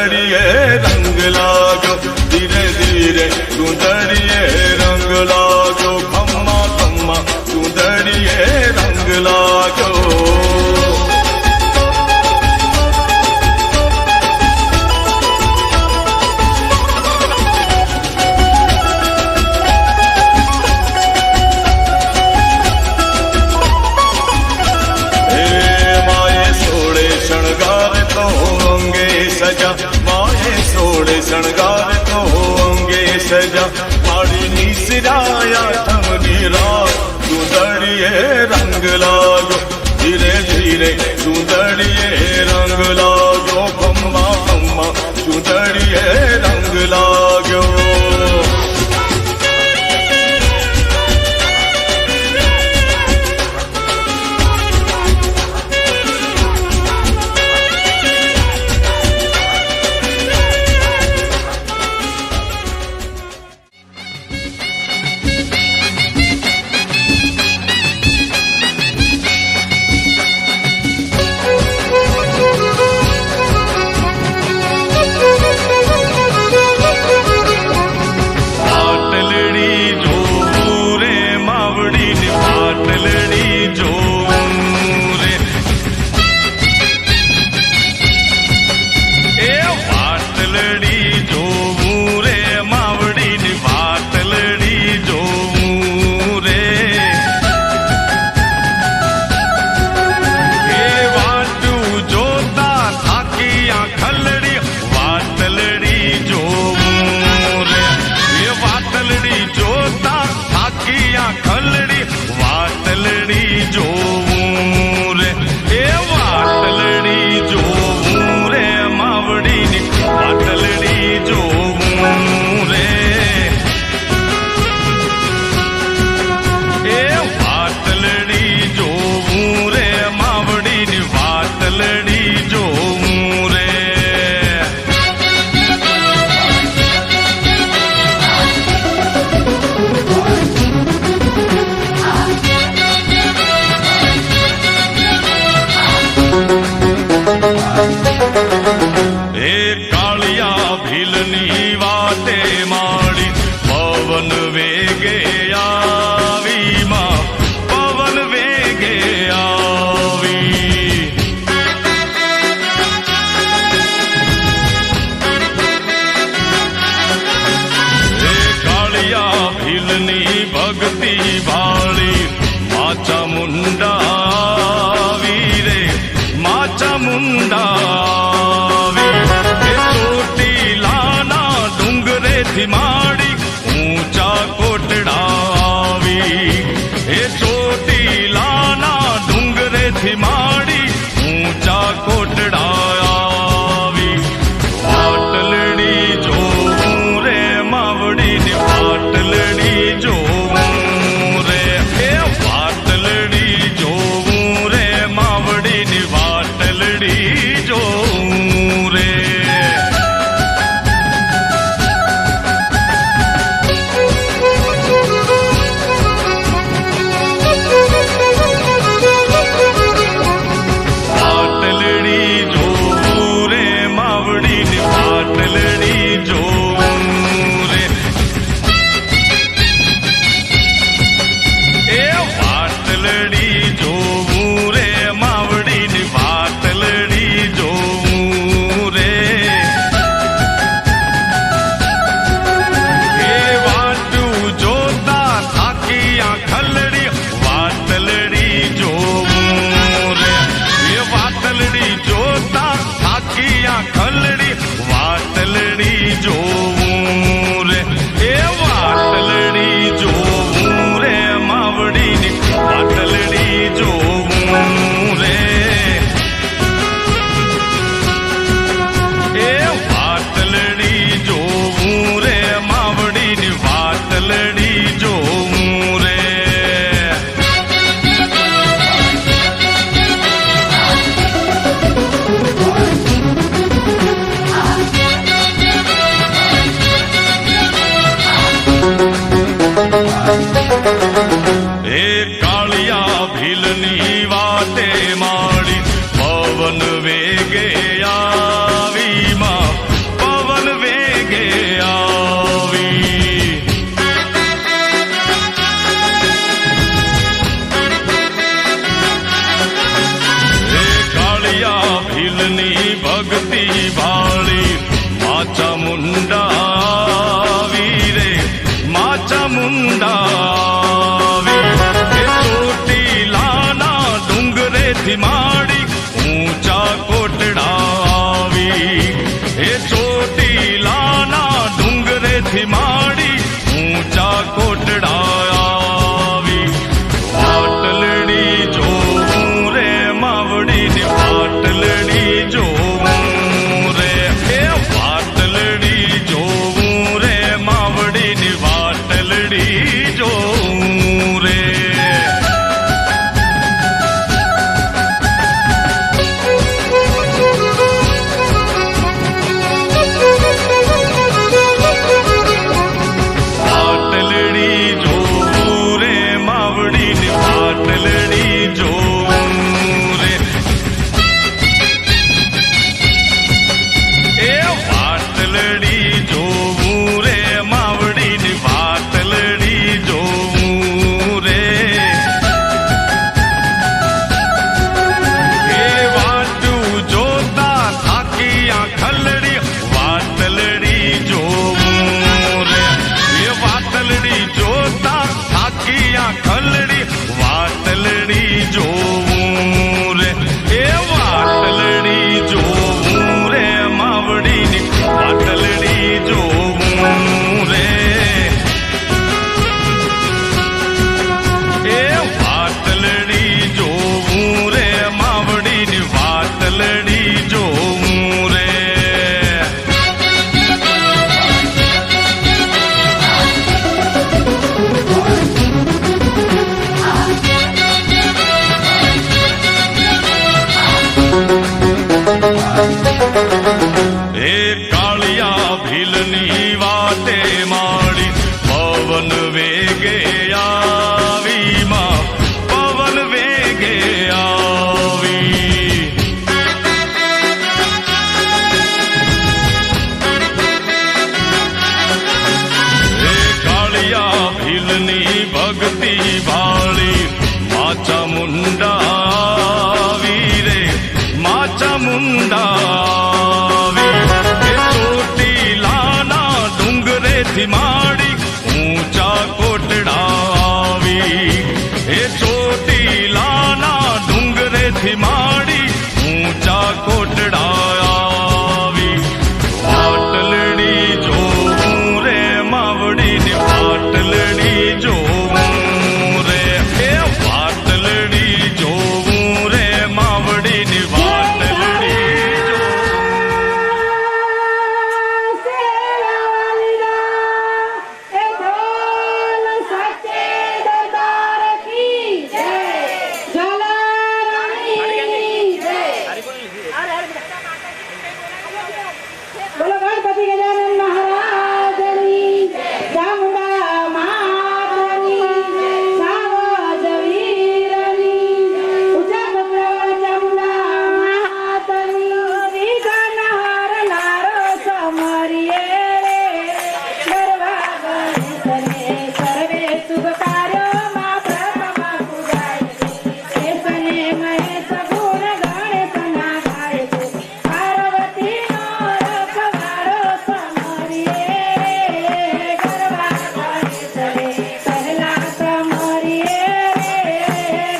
ચૂંદડીએ રંગ લાગ્યો, ધીરે ધીરે ચૂંદડીએ રંગ લાગ્યો, ખમ્મા ખમ્મા ચૂંદડીએ રંગ લાગ્યો. माए सोड़े शणगार तो अंगे सजा, माड़ी निसराया थमनी रात, चूंदड़िए रंग लागो, धीरे धीरे चूंदड़िए रंग लागो, खम्मा खम्मा चूंदड़िए रंग लागो. એ ચોટીલાના ડુંગરેથી માંડી ઊંચા કોટડા આવી પાટલડી જોવું રે માવડીની પાટલડી જોવું રે એ પાટલડી જોવું રે માવડીની પાટલડી જોવું રે ખલડી વાટલડી જોવું રે એ વાટલડી જોવું રે માવડીની વાટલડી જોવું રે એ વાટલડી જોવું રે માવડીની વાટલડી જોવું રે એ કાળિયા ભીલની વાતે માડી પવન વેગે આવી માં પવન વેગે આવી એ કાળિયા ભીલની ભક્તિ ભાળી માચા મુંડા આવી રે માચા મુંડા થી માડી ઊંચા કોટડા આવી એ ચોટીલાના ડુંગરેથી માડી ઊંચા કોટડા આવી પાટલડી જોવું રે માવડીની પાટલડી જોવું રે એ પાટલડી જોવું રે માવડીની પાટલડી બોલો ગણપતિ ગજાનન મહારાજની ચામુંડા માતની સાવજ વીરની ઊંચા કપડા ચામુંડા માતની વિઘ્ન હરનારો સમરીએ રે ગરવા ગણેશને સર્વે શુભ કાર્યોમાં પ્રથમ પૂજાય કેસને મહેશ ગુણ ગણેશના ગાય છે પાર્વતીનો રખવાડો સમરીએ રે ગરવા ગણેશને પહેલા સમરીએ રે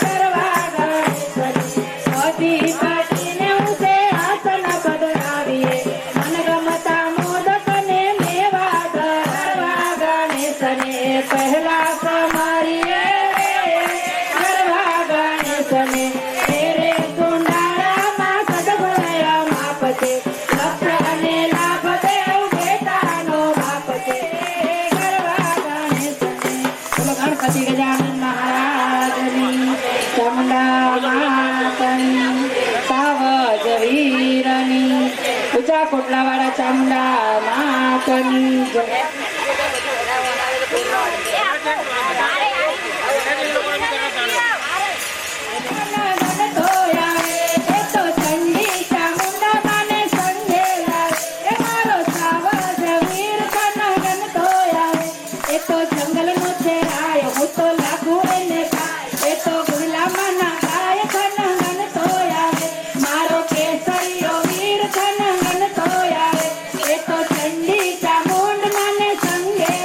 ગરવા ગણેશને અધિપતિને ઊંચે આસન પધરાવીએ મનગમતા મોદકને મેવા ધરવા ગણેશને પહેલા સમરીએ રે ગરવા ગણેશને તેરે સુંડાળામાં સદગુણયા માપ છે લક્ષ અને લાભ દેવ બેટાનો બાપ છે ગરવા ગણેશને બોલો ગણપતિ ગજાનન મહારાજની ચામુંડા માતની સાવજ વીરની ઊંચા કોટલાવાળા ચામુંડા માતની જય સંગે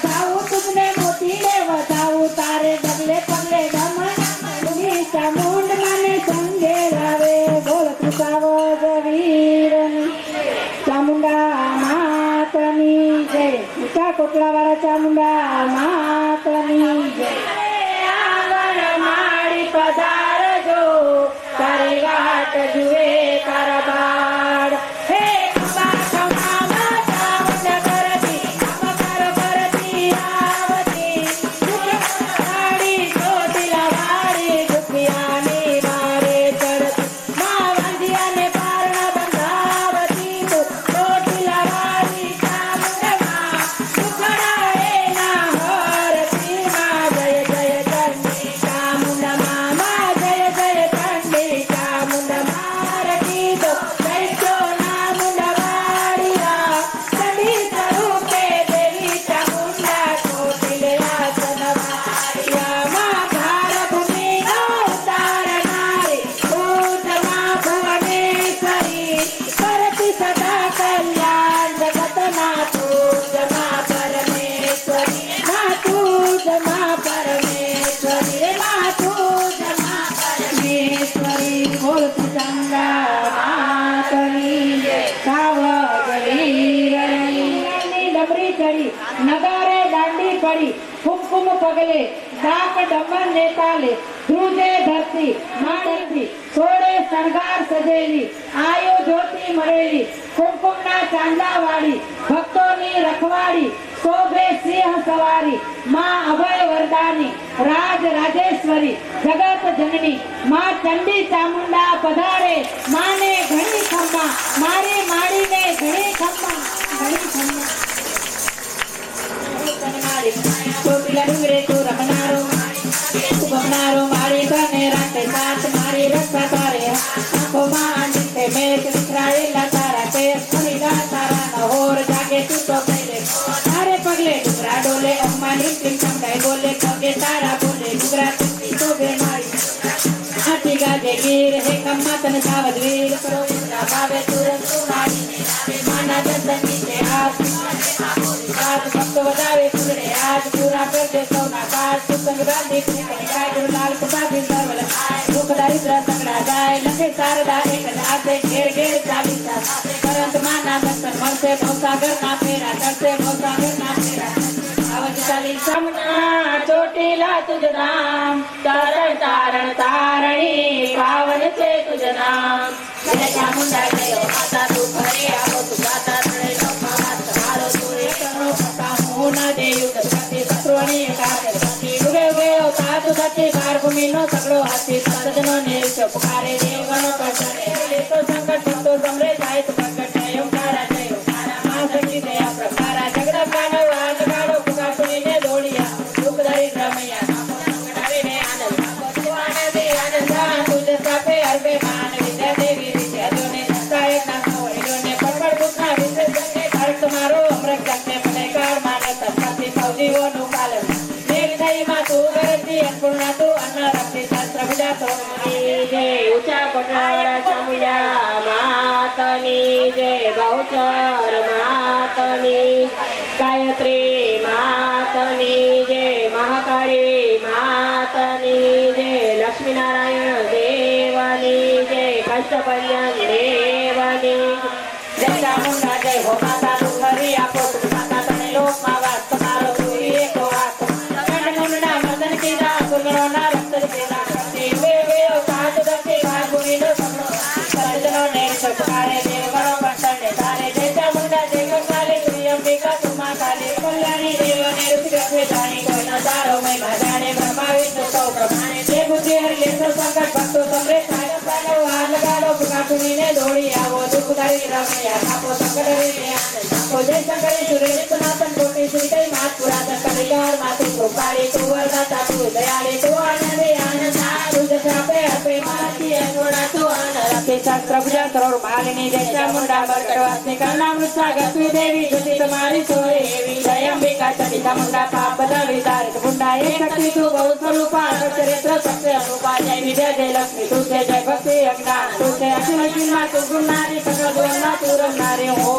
વધાવું તુમને મોતી રે વધાવું તારે ડગલે પગલે ડમણ ચામુંડ મને સંગે લાવે બોલ કૃપાવો જવીરની ચામુંડા માતની જય ઊંચા કોટલા વાળા ચામુંડા માતની જય આંગણ માડી પધારજો તારી વાટ જુએ તારા બાળ હે અંબા ખમા ચામુંડા કરતી અમકર કરતી આવતી વાડી ચોટીલા વાડી દુખિયાની મારે ચડતી માં વાંધિયાને પારણા બંધાવતી તો ચોટીલા વાડી ચામુંડમાં દુખડા એના હરતી માં જય જય ચંડી ચામુંડમાં માં જય જય ચંડી ચામુંડ મારતી તો દૈત્યો ના મુંડા વાડિયા ચંડી સ્વરૂપે દેવી ચામુંડા કોટિલે આસન વાડિયા માં ભારભૂમિનો ઉતારનારી ભૂતમાં ભુવનેશ્વરી કરતી સદા કલ્યાણ જગતના તુજમાં પરમેશ્વરી માં તુજમાં પરમેશ્વરી રે માં તુજમાં પરમેશ્વરી બોલ ચામુંડા માતની જય સાવજ વીરની ડમરી ચડી નગારે દાંડી પડી કુમકુમ પગલે ડાક ડમર ને તાલે ધ્રુજે ધરતી માણસી સોળે શણગાર સજેલી આયુ જ્યોતિ મળેલી કુમકુમના ચાંદા વાળી ભક્તોની રખવાડી શોભે સિંહ સવારી માં અભય વરદાની રાજ રાજેશ્વરી જગત જનની માં ચંડી ચામુંડા પધારે માને ઘણી ખમ્મા મારી માડીને ઘણી ખમ્મા ચોટીલા ડુંગરે તું રમનારો તું ભમનારો મારી કને રાખે સાથ મારી રક્ષા તારે આંખોમાં આંજીતે મેચ વિખરાયેલા તારા પેર ફરીદા તારા નહોર જાગે તું તો પહેલે તારે પગલે ડુંગરા ડોલે અમારી ટીમ ચમકાઈ બોલે પગે તારા બોલે ડુંગરા ટીમ શોભે મારી હાથી ગાજે ગીર હે કમ્મા તને સાવધ વીર કરો ઉતરા ભાવે તુરંત તું મારી માના દર્શન નીચે હાથ ભક્તો વધાવે ફૂલડે આજ પૂરા કર દે સૌના કાજ તું સંગ બાંધી ફૂંકણી ગાય ગુરુ લાલ કપાભી સર્વલ દુઃખ દારિદ્ર સંગડા જાય લખે શારદા એક હાથે ઘેર ઘેર ચાલી સાથે કરંત માના દર્શન મળશે ભવસાગર ના ફેરા કરશે ભવસાગર ના ફેરા આવજ ચાલી સમના ચોટીલા તુજ નામ તારણ તારણ તારણી પાવન છે તુજ નામ જય ચામુંડા જય માતા તું ઘરે આવો તું ગાતા તળે લોકમાં તમારો તું એકનો પતા મોના દેયુગ સતી સત્રોણી એકાદર સતી ડુગે ગયો તાતુ સતી ભારભૂમિનો સગડો હાથી સદનો નિર્ષ પુકારે દેવગણો કરશે તો સંકટ ભક્તો સમરે જાય તો પ્રગટ જય ઓમકારા જય ઓમકારા માં શક્તિ દયા પ્રકારા જગડા કાનવ આજ કાળો પુકાર સુનીને દોડિયા દુઃખ દરિદ્ર મૈયા કાપો સંકટ હરીને આનંદ કાપો તું આનંદી આનંદ તુજ સાપે અર્બે માન વિદ્યા દેવી વિદ્યાજોને સહાયક ના સવડીઓને પરપર દુઃખના વિસર્જનને ઘર તમારો અમૃત જગને ભલેકાર માને તત્પતિ સૌજીવોનું પાલન મેઘદયમાં તું ગરજતી અન્નપૂર્ણા તું અન્ન રક્ષી શાસ્ત્ર વિજા સોમની જય ઊંચા કોટલાવાળા ચામુંડા માતની જય બહુચર માતની ગાયત્રી માતની જય મહાકાળી માતની જય લક્ષ્મીનારાયણ દેવની જય કષ્ટભંજન દેવની જય ચામુંડા જય હો માતા તું હરી આપો તું માતા તને લોકમાં વાસ તમારો તું એકો વાસ કંડમુંડના મદન કીધા સુગણોના રક્ત કીધા કરતી વે વેઓ સાત દક્ષી ભાગુરીનો સગડો સર્જનો નેર પુકારે દેવગણો પંચને તારે જય ચામુંડા જય કંકાલી શ્રી અંબિકા તુમા કાલી કલ્યાણી દેવને ઋષિ જાણી કોઈનો તારો મહિમા જાણે બ્રહ્મા વિષ્ણુ સૌ પ્રમાણે જે બુદ્ધિ હરી લેશો સંકટ ભક્તો સમરે સાગર વાર લગાડો પુકાર સુનીને દોડી આવો દુઃખ દારિદ્ર મૈયા કાપો સંકટ હરીને આનંદ આપો જય શંકરી સુરેશ સનાતન કોટી શ્રી કઈ માત પુરાતન કલિકાર માતુ કૃપાળી તું વરદાતા તું દયાળી તું આનંદી આનંદ તું જશાપે અર્પે માતી અનોડા તું આનંદ રખે શાસ્ત્ર પૂજા કરોડ માલિની જય ચામુંડા બરકડવાસની કર્ણામૃત સાગર તું દેવી જ્યોતિ તમારી સોય એવી જય અંબિકા ચડી ચામુંડા પાપ બધાવી તારિક ગુંડા એ શક્તિ તું બહુ સ્વરૂપા ચરિત્ર સત્ય અનુપા જય વિજય જય લક્ષ્મી તું છે જય ભક્તિ અજ્ઞાન તું છે અખિલ અખિલમાં તું ગુણનારી સકળ ગુણમાં તું રમનારી હો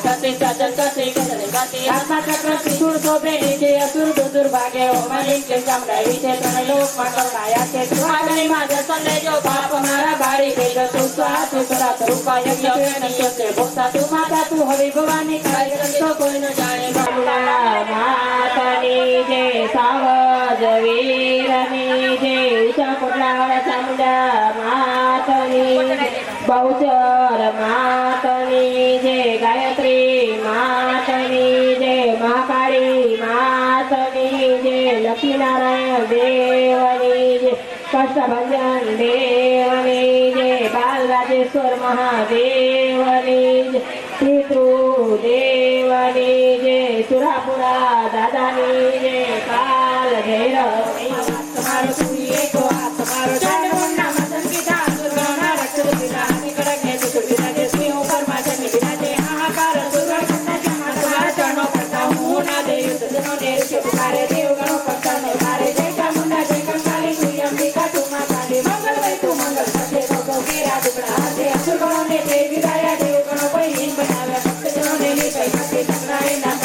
સતી સજન સતી ગતિ આત્મા ચક્ર ત્રિશુળ શોભે નીચે અસુર દુસુર ભાગે ઓમાની કે ચામડા વિશે ત્રણ લોકમાં કરુણાયા છે આગળીમાં દર્શન લેજો પાપ મારા બારી દેજો તું સ્વાથ કરા રૂપા યજ્ઞ નશ્યતે ભોક્તા તું માતા તું હવે ભવાની કાર્ય તો કોઈ ન જાણે માતાની જય સાવજ વીરની જય ઊંચા કોટલાવાળા ચામુંડા માતાની બહુચર માતાની જય ગાયત્રી માતાની જય મહાકાળી માતાની જય લક્ષ્મીનારાયણ દેવની જય કષ્ટભંજન દેવની જય બાલરાજેશ્વર મહાદેવની જય પિતૃ દેવની જય સુરાપુરા દાદાની જય કાલ ભૈરવ તમારો સૂર્ય કો હાથ તમારો ચાંદમુંડા મદન કીધા સુરગણના રક્ષક પીલા હાથી કડક ને તુર પીલા જે સિંહ ઉપર માચન પીલા જે હાહાકાર સુરગણ કન્ના જમા તમારા ચરણો કરતા હું ના દે યુદ્ધ જનો ને ઋષિ પુકારે દેવ ગણો કરતા ને મારે જય ચામુંડા જય કંકાલી તું અંબિકા તું માં કાલી મંગલ વૈ તું મંગલ સજે ભગો કેરા દુબળા હાથે અસુર ગણો ને દેવ વિદાયા દેવ ગણો કોઈ હિન બનાવ્યા ભક્ત જનો ને ની કઈ ભક્તિ સંગ્રાય ના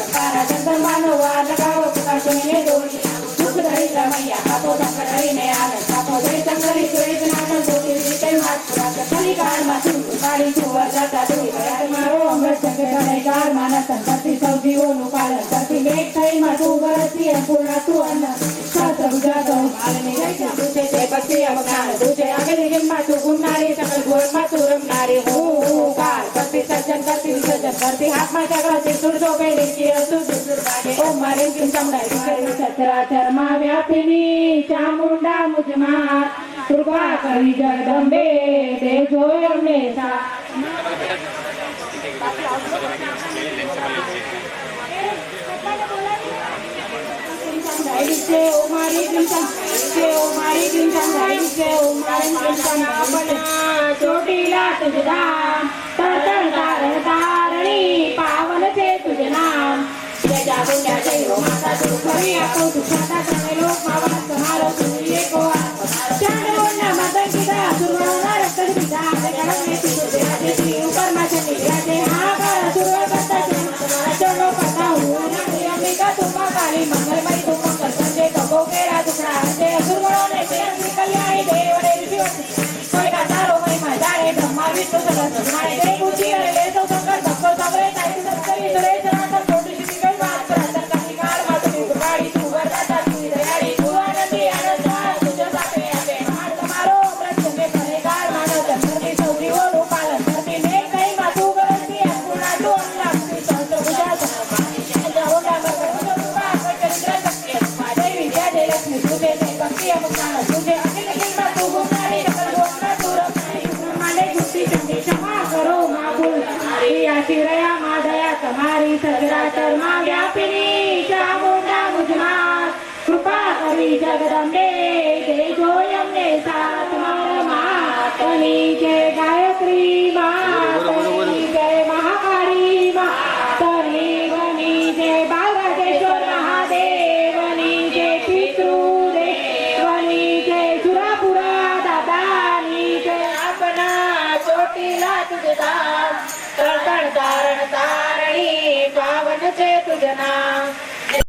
તારા ચંદન માનો વાર લગાવો પ્રકાશને દોડી સુખ ધરી રમૈયા કાપો ધક્કા ધરીને આનંદ કાપો જય ચંદ્રી સુરેશ નાટન જોતી રીતે હાથ પુરાત કલિકાળમાં તું કાળી તું વરદાતા તું ગયા મારો અમૃત સંગે કલિકાળ માનસ સંપત્તિ સૌ જીવોનું પાલન કરતી મેઘ થઈમાં તું વરસી અપૂર્ણા તું અન્ન શાસ્ત્ર ગુજરાતો પાલની જય તું છે તે ભક્તિ અવજ્ઞાન તું છે આગળ જન્મમાં તું ગુણનારી સકલ ગોળમાં તું રમનારી હું કાળ કરતી સર્જન કરતી વિસર્જન કરતી હાથમાં ચક્ર ત્રિશુળ શોભે નીચે અસુર દુસુર ભાગે ઓમ મારી કિમ ચમડાઈ સચરાચર માં વ્યાપિની ચામુંડા મુજમાં કૃપા કરી જગદંબે દેજો અમને ચોટીલા તુજ ધામ તરતર તારણ તારણી પાવન છે તુજ નામ જય જાગુંડા જય હો માતા તું ફરી આપો તું છાતા તમે લોકમાં વાસ તમારો સૂર્ય કો ચાંદોના મદન કીધા સુરવણના રક્ત પીધા તે કળક ને તું વિરાજે શ્રી ઉપર માં છે વિરાજે હા કર સુરવણ કરતા છે તમારા ચરણો કરતા હું નાની અંબિકા તું કાલી મંગલમય તું મંગલ સંજય કબો કેરા દુખડા હશે અસુરગણો ને શ્રી કલ્યાણી દેવ રે ઋષિ કોઈ કા તારો મહિમા જાણે બ્રહ્મા વિષ્ણુ સગળ સગમાણે જય પૂજી અને લે તો શંકર ભક્તો સબરે તારી સત્કરી સુરેશ નાથ કોટી શ્રી કઈ વાત કર કાળી કાળ માં તું ગાડી તું વરદાતા તું દયાળી તું આનંદી આનંદ તુજ સાથે આપે હાર તમારો અમૃત સંગે ભલે કાળ માનવ ધર્મથી સૌ જીવોનું પાલન કરતી ને કઈ માં તું કરતી અપૂર્ણા તું અનલાક્ષી સંત ગુજરાત ચંદ્ર હોડા મગર રૂપા ચંદ્ર શક્તિ જય વિદ્યા જય લક્ષ્મી તુજે જય ભક્તિ અમુકાણ તુજે અખિલ અખિલમાં તું ગુણનારી સકલ ગોપના તું રમનારી બ્રહ્માંડે ગુપ્તી ચંડી ક્ષમા કરો માં ભૂલ મારી આશીરયા માં દયા તમારી સચરાચર માં વ્યાપિની ચામુંડા મુજમાં કૃપા કરી જગદંબે દેજો અમને સાથ મારા માતની જય ગાયત્રી માતની જય મહાકાળી માતની વની જય બાલરાજેશ્વર મહાદેવની જય પિતૃદેવની જય સુરાપુરા દાદાની જય આપના ચોટીલા તુજ ધામ તરતણ તારણ તારણી પાવન છે તુજ નામ